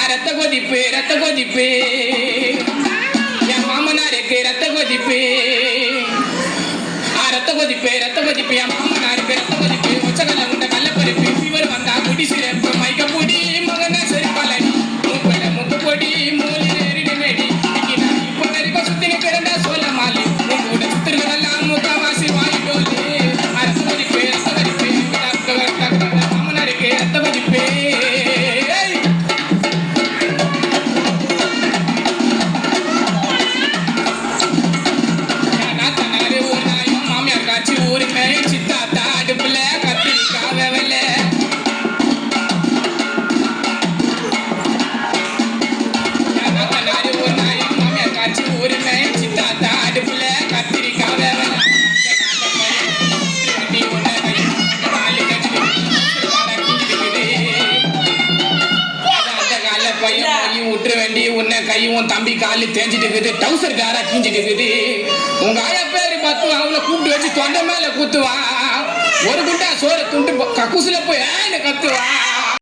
ரத்த கொதிப்பு ரத்த கொதிப்பு என் மாமனாருக்கு ரத்த கொதிப்பு ரத்த கொதிப்பு ரத்த கொதிப்பு என் மாமனாருக்கு ரத்த கொதிப்பு உச்சகல்ல உண்ட கள்ளப்பருப்பு இவர் வந்தா குடி சிறப்பு மைக்க பொடி மகனா சரி பழனி மூக்கல முக்கு பொடி மூலி நெறிடு நெடி இப்போ வரைக்கும் சுத்தின பிறந்தா சொல்ல மாலி உங்களோட சுத்திருக்கலாம் முக்காவாசி வாங்கிட்டோலே ரத்த கொதிப்பு மாமனாருக்கு ரத்த கொதிப்பு விட்டுற வேண்டி உன்னை கையும் தம்பி காலு தேஞ்சிட்டு இருக்குது டவுசர் காரா கிஞ்சிட்டு இருக்குது உங்க ஆயா பேரு பார்த்து அவங்கள கூப்பிட்டு வச்சு தொண்டை மேல குத்துவா ஒரு குண்டா சோற துண்டு கக்குசுல போய் கத்துவா.